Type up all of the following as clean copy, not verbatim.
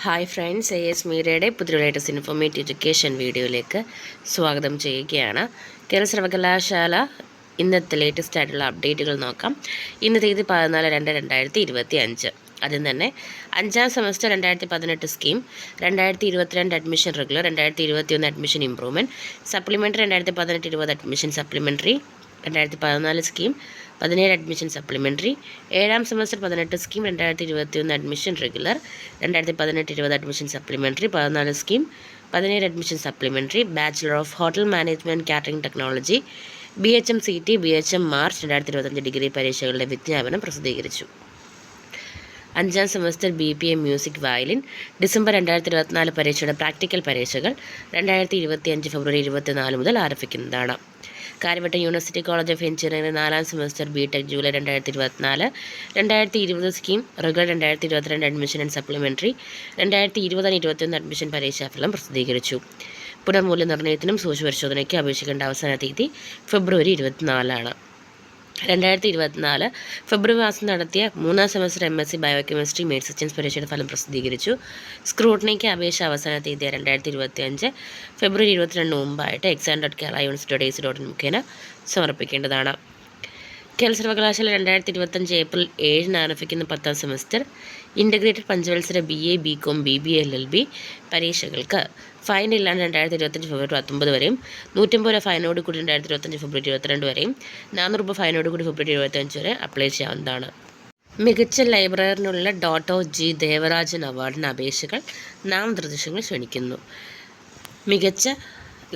Hi friends, AS മീഡിയയുടെ പുതിയ latest informative education വീഡിയോയിലേക്ക് സ്വാഗതം ചെയ്യുകയാണ്. കേരള സർവകലാശാല ഇന്നത്തെ ലേറ്റസ്റ്റ് ആയിട്ടുള്ള അപ്ഡേറ്റുകൾ നോക്കാം. ഇന്ന് തീയതി 14/2/2025. ആദ്യം തന്നെ 5ാം semester 2018 scheme, 2022 admission regular, 2021 admission improvement, supplementary 2018-20 admission supplementary, 2014 scheme, 17 admission supplementary, 7ാം semester 18 scheme, 2021 admission regular, 2018-20 admission supplementary, 14 scheme, 17 admission supplementary, bachelor of hotel management catering technology, BHM CT, BHM March 2025 degree പരീക്ഷകളുടെ വിജ്ഞാപനം പ്രസിദ്ധീകരിച്ചു. 5ാം semester BPA music violin, December 2024 പരീക്ഷയുടെ practical പരീക്ഷകൾ 2025 ഫെബ്രുവരി 24 മുതൽ ആരംഭിക്കുന്നതാണ്. Karyavattom university college of engineering 4ാം semester BTech July 2024, 2020 scheme regular, 2022 admission and supplementary, 2020-21 admission പരീക്ഷാഫലം പ്രസിദ്ധീകരിച്ചു. പുനർമൂല്യനിർണ്ണയത്തിനും സൂക്ഷ്മപരിശോധനയ്ക്കും അപേക്ഷിക്കേണ്ട അവസാന തീയതി ഫെബ്രുവരി 24. 2024 ഫെബ്രുവരി മാസം നടത്തിയ 3ാം semester MSc biochemistry mains science പരീക്ഷയുടെ ഫലം പ്രസിദ്ധീകരിച്ചു. സ്ക്രൂട്ടണിക്ക് അപേക്ഷ അവസാന തീയതി 2025 ഫെബ്രുവരി 22 മുമ്പായിട്ട് exam.kerala.university.ac.in മുഖേന സമർപ്പിക്കേണ്ടതാണ്. കേരള സർവകലാശാല 2025 ഏപ്രിൽ 7 ആരംഭിക്കുന്ന 10ാം സെമസ്റ്റർ ഇൻ്റഗ്രേറ്റഡ് പഞ്ചവത്സര BA, BCom, BBA, LLB പരീക്ഷകൾക്ക് ഫൈൻ ഇല്ലാണ്ട് 2025 ഫെബ്രുവരി 19 വരെയും, 150 രൂപ ഫൈനോട് കൂടി 2025 ഫെബ്രുവരി 22 വരെയും, 400 രൂപ ഫൈനോട് കൂടി ഫെബ്രുവരി 25 വരെ അപ്ലൈ ചെയ്യാവുന്നതാണ്. മികച്ച ലൈബ്രറിനുള്ള G. ദേവരാജൻ അവാർഡിന് അപേക്ഷകൾ നാമനിർദ്ദേശങ്ങൾ ക്ഷണിക്കുന്നു. മികച്ച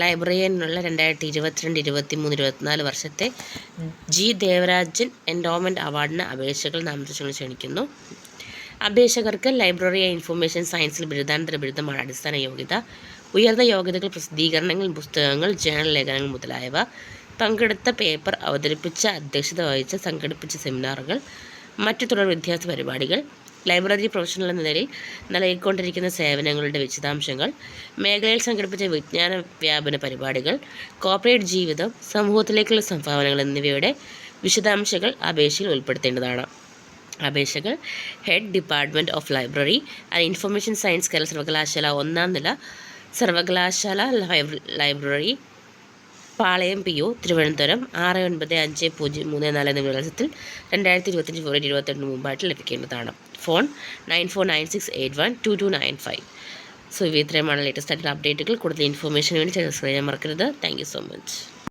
ലൈബ്രറിയനുള്ള 2022, 23, 24 വർഷത്തെ G. ദേവരാജൻ എൻഡോമെൻറ്റ് അവാർഡിന് അപേക്ഷകൾ നാമനിർദ്ദേശങ്ങൾ ക്ഷണിക്കുന്നു. അപേക്ഷകർക്ക് ലൈബ്രറി ഇൻഫർമേഷൻ സയൻസിൽ ബിരുദാനന്തര ബിരുദമാണ് അടിസ്ഥാന യോഗ്യത. ഉയർന്ന യോഗ്യതകൾ, പ്രസിദ്ധീകരണങ്ങൾ, പുസ്തകങ്ങൾ, ജേണൽ ലേഖനങ്ങൾ മുതലായവ, പങ്കെടുത്ത പേപ്പർ അവതരിപ്പിച്ച, അധ്യക്ഷത വഹിച്ച, സംഘടിപ്പിച്ച സെമിനാറുകൾ, മറ്റു തുടർ വിദ്യാഭ്യാസ പരിപാടികൾ, ലൈബ്രറി പ്രൊഫഷണൽ എന്ന നിലയിൽ നൽകിക്കൊണ്ടിരിക്കുന്ന സേവനങ്ങളുടെ വിശദാംശങ്ങൾ, മേഖലയിൽ സംഘടിപ്പിച്ച വിജ്ഞാന വ്യാപന പരിപാടികൾ, കോർപ്പറേറ്റ് ജീവിതം, സമൂഹത്തിലേക്കുള്ള സംഭാവനകൾ എന്നിവയുടെ വിശദാംശങ്ങൾ അപേക്ഷയിൽ ഉൾപ്പെടുത്തേണ്ടതാണ്. അപേക്ഷകൾ head, department of library and information science, Kerala സർവകലാശാല, 1ാം നില സർവകലാശാല ലൈബ്രറി, പാളയം PO, തിരുവനന്തപുരം 695034 എന്ന വിലാസത്തിൽ 2025 ഫെബ്രുവരി 22 മുമ്പായിട്ട് ലഭിക്കേണ്ടതാണ്. ഫോൺ 9496812295. സോ ഇത്രയുമാണ് ലേറ്റസ്റ്റ് ആയിട്ടുള്ള അപ്ഡേറ്റുകൾ. കൂടുതൽ ഇൻഫർമേഷന് വേണ്ടി സബ്സ്ക്രൈബ് ചെയ്യാൻ മറക്കരുത്. Thank you so much.